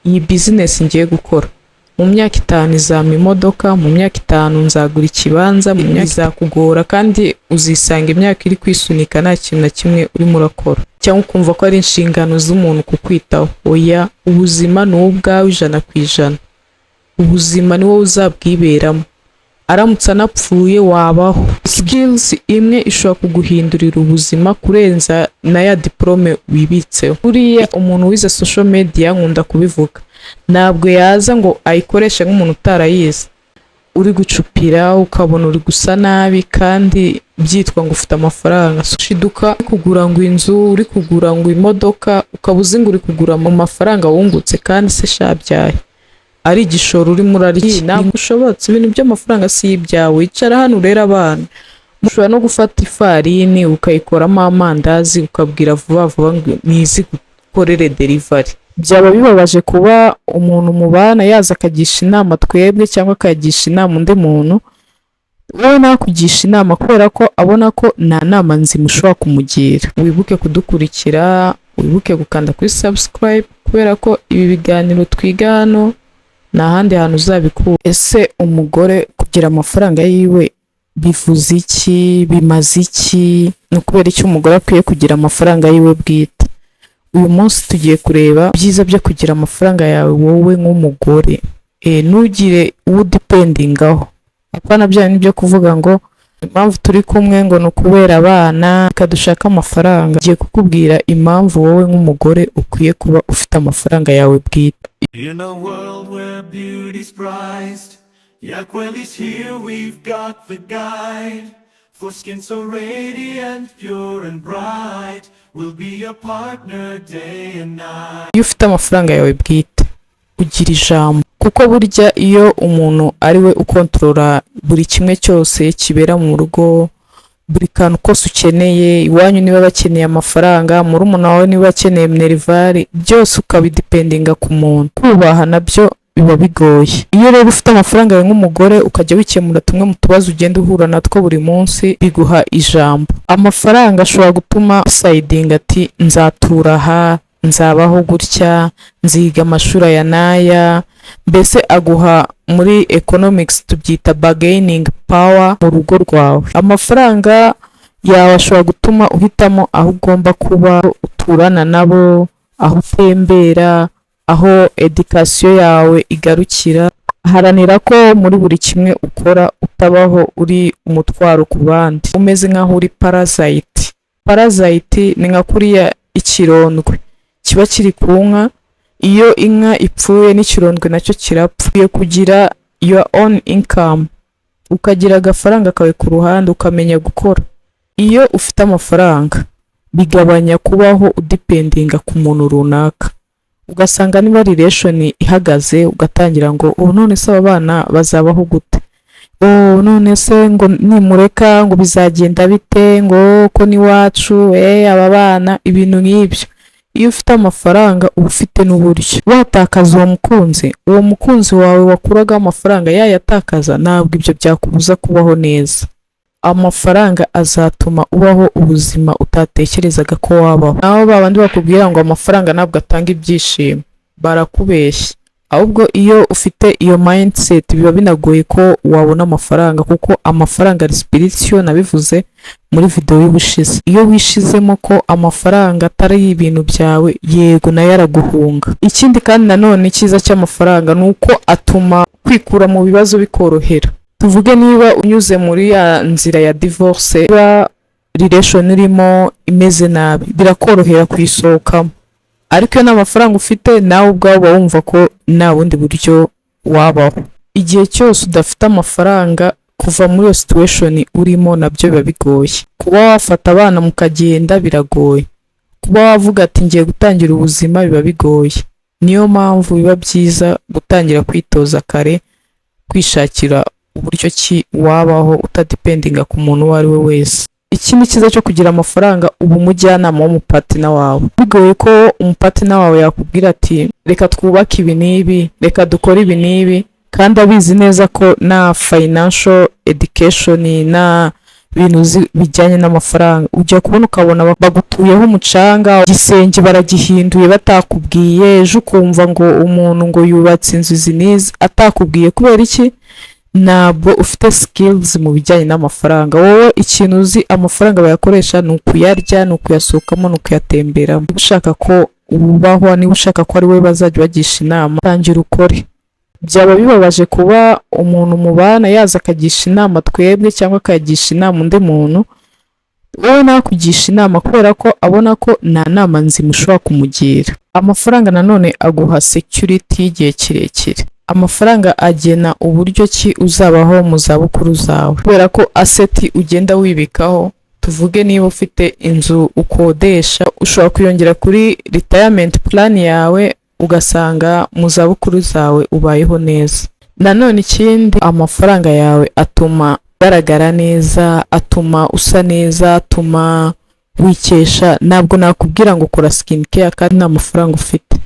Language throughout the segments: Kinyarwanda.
iyi business ngiye gukora mu myaka 5 izampa imodoka, mu myaka 5 nzagura ikibanza, mu myaka izakugora kandi uzisanga imyaka iri kwisunika nta kintu na kimwe urimo urakora, cyangwa ukumva ko ari inshingano z'umuntu kukwitaho. Oya, ubuzima ni ubwawe 100%. Ubuzima ni wowe uzabwiberamo. Aramutse anapfuye wabaho. Skills imwe ishobora kuguhindurira ubuzima kurenza na ya diplome wibitseho. Buriya umuntu wize social media nkunda kubivuga, ntabwo yaza ngo ayikoreshe nk'umuntu utarayize. Uri gucupira ukabona uri gusa nabi kandi byitwa ngo ufite amafaranga. Shiduka kugura ngo inzu, uri kugura ngo imodoka, ukabuze ngo uri kugura mu mafaranga wungutse kandi se shabyaye ari igishoro uri murari. Ntabwo ushobotse, ibintu by'amafaranga si ibyawe. Icara hano urera abana. Mushobora no gufata ifarini ukayikoramo amandazi ukabwira vuba vuba ngo nizi gukorere delivery. Byaba bibabaje kuba umuntu mubana yaza akagisha inama twebwe cyangwa akagisha inama undi muntu, wowe nakugisha inama kubera ko abona ko nta nama nzima ushobora kumugira. Wibuke kudukurikira, wibuke gukanda kuri subscribe kubera ko ibi biganiro twiga hano nta handi hantu uzabikura. Ese umugore kugira amafaranga yiwe bivuze iki, bimaze iki? Ni ukubera iki umugore akwiye kugira amafaranga yiwe bwite? Uyu munsi tugiye kureba byiza byo kugira amafaranga yawe wowe nk'umugore. Ntugire uwo dependingaho. Apana bya nibyo kuvuga ngo impamvu turi kumwe ngo nukubera abana kadushaka amafaranga. Ngiye kukubwira impamvu wowe nk'umugore ukwiye kuba ufite amafaranga yawe bwite. In a world where beauty's prized, Yakwel is here, we've got the guide. For skin so radiant, pure and bright, we'll be your partner day and night. Iyo ufite amafaranga yawe bwite ugira ijambo, kuko burya iyo umuntu ari we ukontorora buri kimwe cyose kibera mu rugo, buri kantu kose ukeneye, iwanyu niba bakeneye amafaranga, murumuna wawe niba bakeneye minervari, byose ukabidependinga ku muntu, kubaha nabyo biba bigoye. Iyo rero ufite amafaranga yawe nk'umugore ukajya wikemura tumwe mu tubazo ugenda uhura natwo buri munsi, biguha ijambo. Amafaranga ashobora gutuma sayidinga ati nzatura aha, nzabaho gutya, nziga amashuri aya n'aya. Mbese aguha muri economics tubyita bargaining power mu rugo rwawe. Amafaranga yawe ashobora gutuma uhitamo aho ugomba kuba, uturana nabo, aho utembera, aho education yawe igarukira. Haranira ko muri buri kimwe ukora utabaho uri umutwaro ku bandi, umeze nkaho uri parasite. Parasite ni nka kuriya ikirondwe kiba kiri ku nka. Iyo inka ipfuye n'ikirondwe nacyo kirapfuye. Kugira your own income, ukagira agafaranga kawe ku ruhande, ukamenya gukora. Iyo ufite amafaranga bigabanya kubaho udependinga ku muntu runaka. Ugasanga niba relation ihagaze ugatangira ngo none se abana bazabaho gute, none se ngo nimureka ngo bizagenda bite, ngo ko ni wacu aba bana, ibintu nk'ibyo. Iyo ufite amafaranga uba ufite n'uburyo watakaza uwo mukunzi wawe wakuraga amafaranga yayatakaza, ntabwo ibyo byakubuza kubaho neza. Amafaranga azatuma ubaho ubuzima utatekerezaga ko wabaho. Naho babandi bakubwira ngo amafaranga ntabwo atanga ibyishimo, barakubeshya. Ahubwo iyo ufite iyo mindset biba binagoye ko wabona amafaranga, kuko amafaranga ari spiritual, nabivuze muri video y'ubushize. Iyo wishizemo ko amafaranga atari ibintu byawe, yego nayo araguhunga. Ikindi kandi nanone icyiza cy'amafaranga nuko atuma kwikura mu bibazo bikorohera. Tuvuge niba unyuze muri ya nzira ya divorce, relation irimo imeze nabi, birakorohera kwisohokamo. Ariko iyo n'amafaranga ufite nawe ubwawe wumva ko nta bundi buryo wabaho. Igihe cyose udafite amafaranga, kuva muri iyo situation urimo nabyo biba bigoye. Kuba wafata abana mukagenda biragoye. Kuba wavuga ati ngiye gutangira ubuzima biba bigoye. Niyo mpamvu biba byiza gutangira kwitoza kare, kwishakira uburyo ki wabaho utadependinga ku muntu uwo ari we wese. Ikindi cyiza cyo kugira amafaranga, ubu umujyanama w'umupatina wawe. Bigoye ko umupatina wawe yakubwira ati reka twubake ibi n'ibi, reka dukore ibi n'ibi, kandi abizi neza ko na financial education na ibintu bijyanye n'amafaranga. Ujya kubona ukabona bagutuyeho umucanga, igisenge baragihinduye batakubwiye, ejo ukumva ngo umuntu ngo yubatse inzu izi n'izi atakubwiye. Kubera iki? Ntabwo ufite skills mu bijyanye n'amafaranga. Wowe ikintu uzi amafaranga bayakoresha ni ukuyarya, ni ukuyasohokamo, ni ukuyatemberamo. Niba ushaka ko ubahwa, niba ushaka ko ari we bazajya bagisha inama, tangira ukore. Byaba bibabaje kuba umuntu mubana yaza akagisha inama twebwe cyangwa akagisha inama undi muntu, wowe nakugisha inama kubera ko abona ko nta nama nzima ushobora kumugira. Amafaranga nanone aguha security y'igihe kirekire. Amafaranga agena uburyo ki uzabaho mu zabukuru zawe, kubera ko aseti ugenda wibikaho. Tuvuge niba ufite inzu ukodesha, ushobora kuyongera kuri retirement plan yawe, ugasanga mu zabukuru zawe ubayeho neza. Nanone ikindi, amafaranga yawe atuma ugaragara neza, atuma usa neza, atuma wikesha. Ntabwo nakubwira ngo ukora skin care kandi nta mafaranga ufite.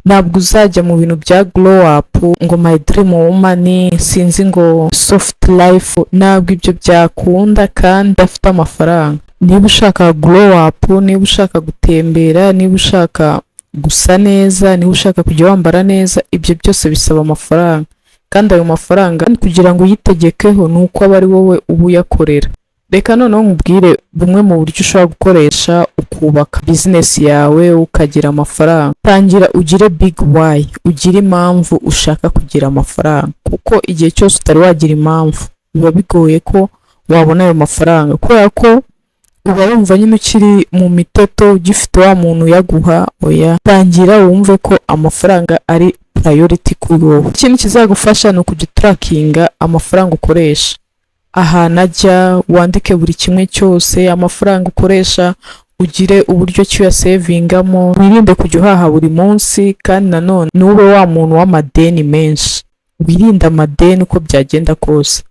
Ntabwo uzajya mu bintu bya glow up ngo my dream woman, sinzi ngo soft life. Ntabwo ibyo byakunda kandi udafite amafaranga. Niba ushaka glow up, niba ushaka gutembera, niba ushaka gusa neza, niba ushaka kujya wambara neza, ibyo byose bisaba amafaranga. Kandi ayo mafaranga kugira ngo uyitegekeho ni uko aba ari wowe uba uyakorera. Reka noneho nkubwire bumwe mu buryo ushobora gukoresha ukubaka business yawe ukagira amafaranga. Tangira ugire big why, ugire impamvu ushaka kugira amafaranga, kuko igihe cyose utari wagira impamvu biba bigoye ko wabona ayo mafaranga, kubera ko uba wumva nyine ukiri mu miteto ugifite wa muntu uyaguha. Oya, tangira wumve ko amafaranga ari priority kuri wowe. Ikintu kizagufasha ni ukujya trackinga amafaranga ukoresha, ahantu ajya, wandike buri kimwe cyose. Amafaranga ukoresha ugire uburyo ki uyasevingamo, wirinde kujya uhaha buri munsi, kandi nanone nube wa muntu w'amadeni menshi. Wirinde amadeni uko byagenda kose.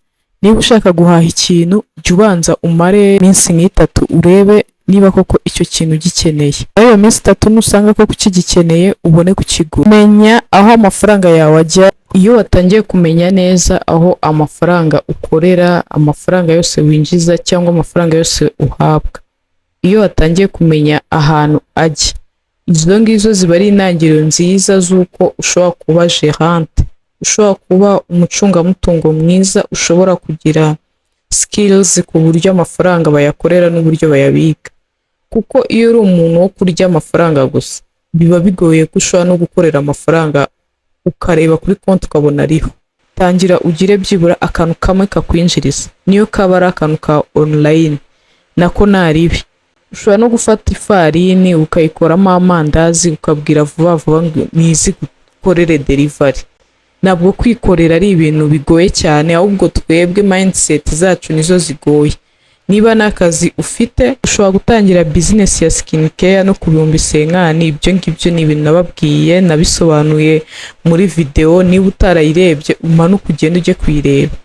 Niba ushaka guhaha ikintu, jya ubanza umare iminsi nk'itatu urebe niba koko icyo kintu gikeneye. Ayo minsi 3 nusanga koko ukigikeneye, ubone kukigura. Menya aho amafaranga yawe ajya. Iyo watangiye kumenya neza aho amafaranga ukorera, amafaranga yose winjiza cyangwa amafaranga yose uhabwa, iyo watangiye kumenya ahantu ajya, izo ngizo ziba ari intangiriro nziza z'uko ushobora kuba gerante, ushobora kuba umucungamutungo mwiza, ushobora kugira skills ku buryo amafaranga bayakorera n'uburyo bayabika. Kuko iyo uri umuntu wo kurya amafaranga gusa, biba bigoye ko ushobora no gukorera amafaranga ukareba kuri konti ukabona ariho. Tangira ugire byibura akantu kamwe kakwinjiriza, niyo kaba ari akantu ka online nako naribi. Ushobora no gufata ifarini ukayikoramo amandazi, ukabwira vuba vuba ngo nizi gukorere delivery. Ntabwo kwikorera ari ibintu bigoye cyane, ahubwo twebwe mindset zacu nizo zigoye. Niba n'akazi ufite, ushobora gutangira business ya skin care no ku 1,900. Ibyo ngibyo ni ibintu nababwiye, nabisobanuye muri video. Niba utarayirebye, umanuka ugende ujye kuyireba.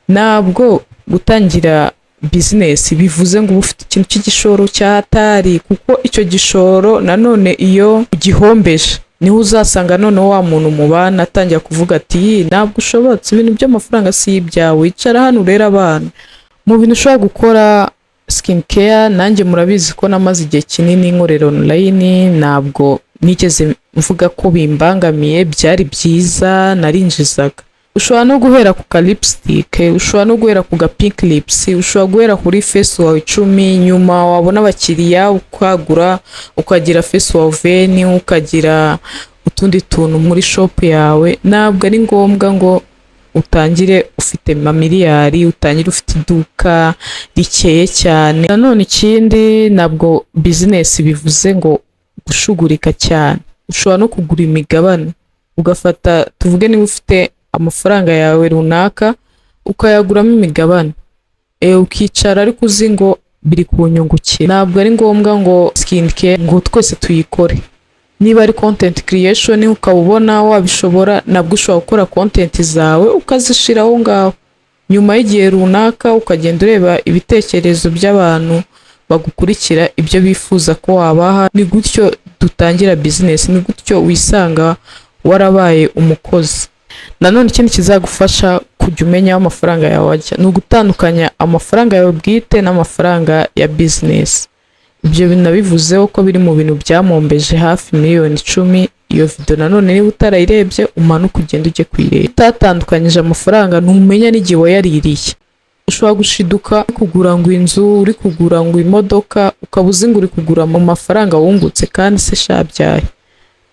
Ntabwo gutangira business bivuze ngo ufite ikintu cy'igishoro cyatari, kuko icyo gishoro nanone iyo ugihombeje niho uzasanga none wa muntu mubana atangira kuvuga ati ntabwo ushobotse, ibintu by'amafaranga si ibyawe, icara hano urera abana. Mu bintu ushobora gukora skin care, nanjye murabizi ko namaze igihe kinini nkorera online, ntabwo nigeze mvuga ko bimbangamiye, byari byiza, narinjizaga. Ushobora no guhera ku ka lipstick, ushobora no guhera ku ga pink lips, ushobora guhera kuri face wawe 10, nyuma wabona abakiriya ukagura, ukagira face wawe veni, ukagira utundi tuntu muri shop yawe. Ntabwo ari ngombwa ngo utangire ufite mamiliyari, utangire ufite iduka rikeye cyane. Nanone ikindi, ntabwo business bivuze ngo gushugurika cyane. Ushobora no kugura imigabane, ugafata tuvuge niba ufite amafaranga yawe runaka ukayaguramo imigabane, ukicara ariko uzi ngo biri kunyungukira. Ntabwo ari ngombwa ngo skin care ngo twese tuyikore. Niba ari content creation ukabona wabishobora, nabwo ushobora gukora content zawe ukazishiraho ngaho. Nyuma y'igihe runaka ukagenda ureba ibitekerezo by'abantu bagukurikira, ibyo bifuza ko wabaha. Ni gutyo dutangira business, ni gutyo wisanga warabaye umukozi. Nanone ikindi kizagufasha kujya umenya aho amafaranga yawe ajya, ni ugutandukanya amafaranga yawe bwite n'amafaranga ya business. Ibyo bintu nabivuzeho ko biri mu bintu byamombeje hafi miliyoni 10. Iyo video nanone niba utarayirebye umanuka ugenda ujye kwireba. Utatandukanyije amafaranga ntumenya n'igihe wayaririye. Ushobora gushiduka kugura ngo inzu, uri kugura ngo imodoka, ukabuze ngo uri kugura mu mafaranga wungutse kandi se shabyaye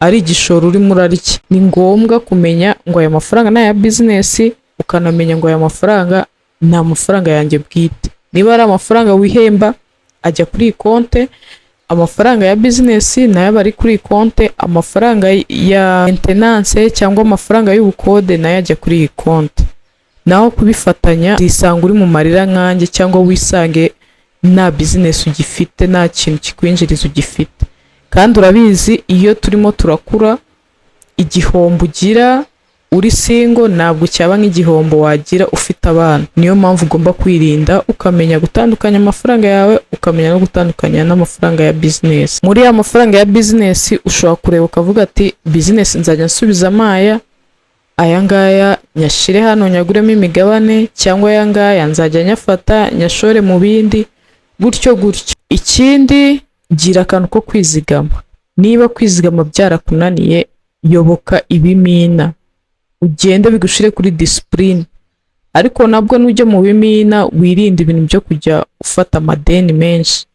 ari igishoro urimo urarya. Ni ngombwa kumenya ngo aya mafaranga ni aya business, ukanamenya ngo aya mafaranga ni amafaranga yanjye bwite. Niba ari amafaranga wihemba ajya kuri konte, amafaranga ya business nayo bari kuri konte, amafaranga ya maintenance cyangwa amafaranga y'ubukode nayo ajya kuri konte. Naho kubifatanya zisanga uri mu marira nkanjye cyangwa wisange nta business ugifite, nta kintu kikwinjiriza ugifite. Kandi urabizi iyo turimo turakura igihombo ugira uri single ntabwo cyaba nk'igihombo wagira ufite abana. Niyo mpamvu ugomba kwirinda ukamenya gutandukanya amafaranga yawe, ukamenya no gutandukanya n'amafaranga ya business. Muri ya mafaranga ya business ushobora kureba ukavuga ati business nzajya nsubiza aya ngaya nyashire hano nyaguremo imigabane, cyangwa aya ngaya nzajya nyafata nyashore mu bindi, gutyo gutyo. Ikindi gira akantu ko kwizigama. Niba kwizigama byarakunaniye, yoboka ibimina ugende bigushire kuri discipline. Ariko nabwo nujya mu bimina wirinde ibintu byo kujya ufata amadeni menshi.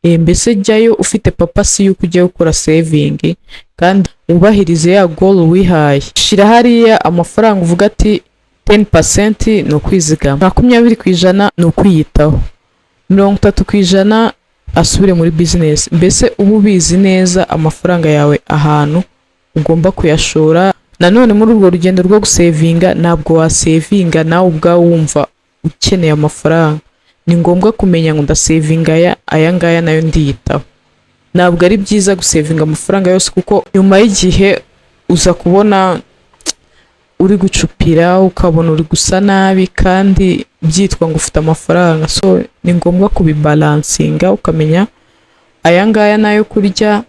Mbese jyayo ufite papasi yuko ujya gukora saving kandi ubahirize ya goal wihaye. Shira hariya amafaranga uvuga ati 10% no kwizigama, 20% no kwiyitaho, 30% asubire muri business. Mbese ubu bizi neza amafaranga yawe ahantu ugomba kuyashora. Nanone muri urwo rugendo rwo gusavinga ntabwo wasavinga nawe ubwawe wumva ukeneye amafaranga. Ni ngombwa kumenya ngo ndasavinga aya ngaya nayo ndiyitaho. Ntabwo ari byiza gusavinga amafaranga yose, kuko nyuma y'igihe uza kubona uri gucupira, ukabona uri gusa nabi kandi byitwa ngo ufite amafaranga. So ni ngombwa kubibalansinga ukamenya aya ngaya nayo kurya,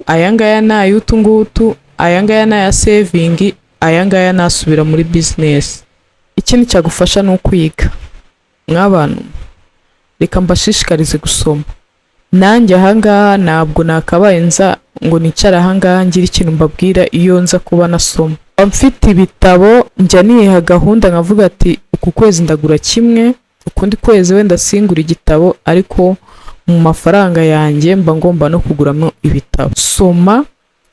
aya ngaya nayo utungutu, aya ngaya nayo saving, aya ngaya nasubira muri business. Ikindi cyagufasha no kwiga. Mw'abantu reka mbashishikarize gusoma. Nanjye ahangaha ntabwo nakabaye nza ngo nicara ahangaha ngira ikintu mbabwira iyo nza kuba nasoma. Mfite ibitabo njya niha gahunda nkavuga ati uku kwezi ndagura kimwe, ukundi kwezi wenda singura igitabo, ariko mu mafaranga yanjye mba ngomba no kuguramo ibitabo. Soma,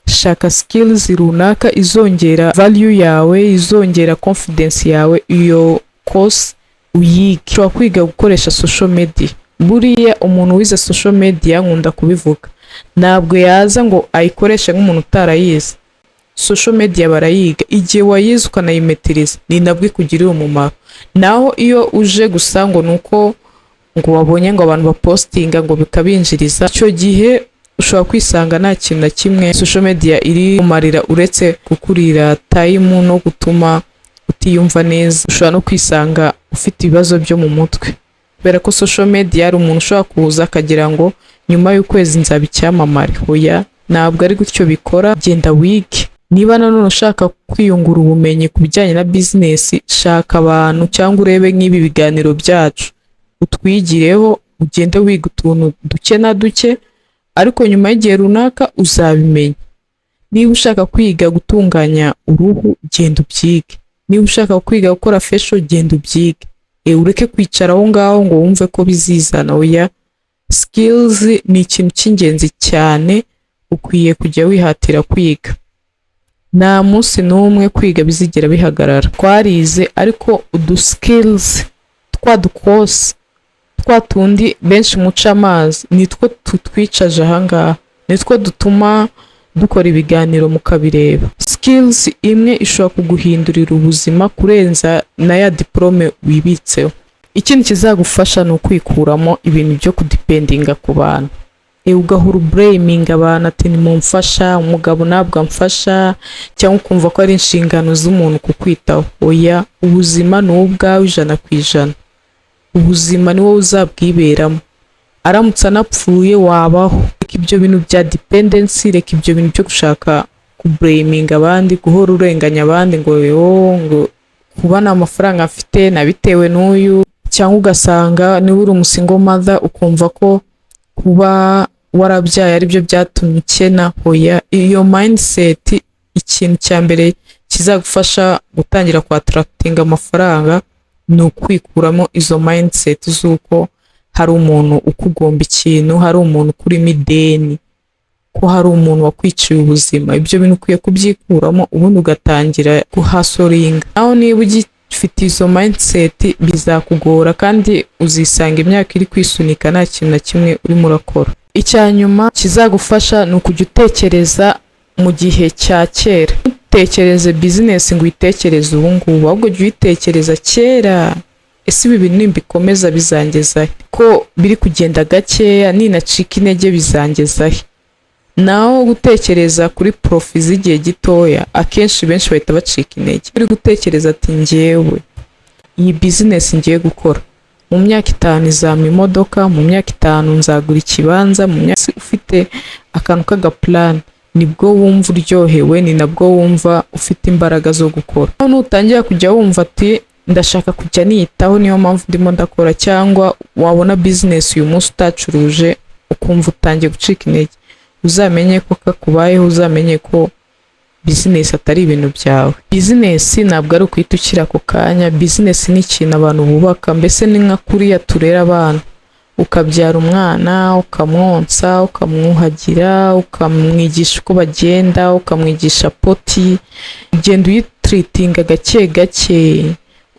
shaka skills runaka izongera value yawe, izongera confidence yawe. Iyo course uyige. Ushobora kwiga gukoresha social media. Buriya umuntu wize social media nkunda kubivuga, ntabwo yaza ngo ayikoreshe nk'umuntu utarayize. Social media barayiga, igihe wayize ukanayimetiriza ni nabwo ikugirira umumaro. Naho iyo uje gusa ngo nuko ngo wabonye ngo abantu bapostinga ngo bikabinjiriza, icyo gihe ushobora kwisanga nta kintu na kimwe social media iri kumarira uretse kukurira time no gutuma utiyumva neza. Ushobora no kwisanga ufite ibibazo byo mu mutwe, kubera ko social media ari umuntu ushobora kuza akagira ngo nyuma y'ukwezi nzaba icyamamare. Oya, ntabwo ari gutyo bikora. Genda wige. Niba nanone ushaka kwiyungura ubumenyi ku bijyanye na business, shaka abantu cyangwa urebe nk'ibi biganiro byacu utwigireho, ugende wiga utuntu duke na duke, ariko nyuma y'igihe runaka uzabimenya. Niba ushaka kwiga gutunganya uruhu, genda ubyige. Niba ushaka kwiga gukora facial, genda ubyige. Ureke kwicara aho ngaho ngo wumve ko bizizana. Oya, skills ni ikintu cy'ingenzi cyane, ukwiye kujya wihatira kwiga. Nta munsi n'umwe kwiga bizigera bihagarara. Twarize ariko skills twadukose twatundi benshi muca amazi nitwo tutwicaje ahangaha, nitwo dutuma dukora ibiganiro mukabireba. Skills imwe ishobora kuguhindurira ubuzima kurenza na ya diplome wibitseho. Ikindi kizagufasha ni ukwikuramo ibintu byo kudependinga ku bantu. Ugahura blaming abantu ati nimumfasha, umugabo ntabwo amfasha, cyangwa ukumva ko ari inshingano z'umuntu kukwitaho. Oya, ubuzima ni ubwawe 100%. Ubuzima ni wowe uzabwiberamo. Aramutse anapfuye wabaho. Reka ibyo bintu bya dependency, reka ibyo bintu byo gushaka kublaming abandi, guhora urenganya abandi ngo kuba nta mafaranga afite nabitewe n'uyu, cyangwa ugasanga niba uri umusingo mother ukumva ko kuba warabyaye aribyo byatumye ukena. Hoya, iyo mindset ikintu cya mbere kizagufasha gutangira kwattractinga amafaranga ni ukwikuramo izo mindset z'uko hari umuntu ukugomba ikintu, hari umuntu kurimo ideni, ko hari umuntu wakwiciye ubuzima. Ibyo bintu ukwiye kubyikuramo ubundi ugatangira kuhasoringa. Naho niba ugifite izo mindset bizakugora kandi uzisanga imyaka iri kwisunika nta kintu na kimwe urimo urakora. Icya nyuma kizagufasha ni ukujya utekereza mu gihe cya kera. Utekereze business ngo uyitekereze ubu ngubu, ahubwo jya uyitekereza kera. Ese ibi bintu nimbikomeza bizangezahe? Ko biri kugenda gakeya, ninacika intege bizangezahe? Naho gutekereza kuri profit z'igihe gitoya, akenshi benshi bahita bacika intege. Uri gutekereza ati njyewe iyi business ngiye gukora mu myaka 5 izampa imodoka, mu myaka 5 nzagura ikibanza, mu myaka ufite akantu k'agaplan, nibwo wumva uryohewe, ni nabwo wumva ufite imbaraga zo gukora. Naho nutangira kujya wumva ati ndashaka kujya niyitaho niyo mpamvu ndimo ndakora, cyangwa wabona business uyu munsi utacuruje ukumva utangiye gucika intege, uzamenye ko kakubayeho, uzamenye ko business atari ibintu byawe. Business ntabwo ari ukwita ukira ako kanya. Business ni ikintu abantu bubaka, mbese ni nka kuriya turera abana, ukabyara umwana, ukamwonsa, ukamwuhagira, ukamwigisha uko bagenda, ukamwigisha poti, ugenda uyitreatinga gake gake.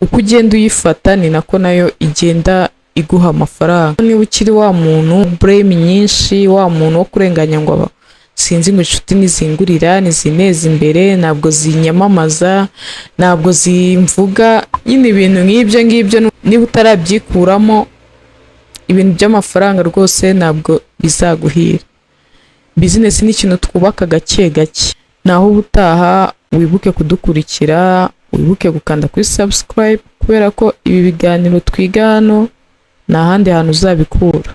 Uko ugenda uyifata ni nako nayo igenda iguha amafaranga. Niba ukiri wa muntu blame nyinshi, wa muntu wo kurenganya ngo sinzi ngo inshuti nizingurira, nizineza imbere, ntabwo zinyamamaza, ntabwo zimvuga, nyine ibintu nk'ibyo ngibyo, niba utarabyikuramo ibintu by'amafaranga rwose ntabwo bizaguhira. Business ni ikintu twubaka gake gake. Naho ubutaha wibuke kudukurikira, wibuke gukanda kuri subscribe, kubera ko ibi biganiro twiga hano nta handi hantu uzabikura.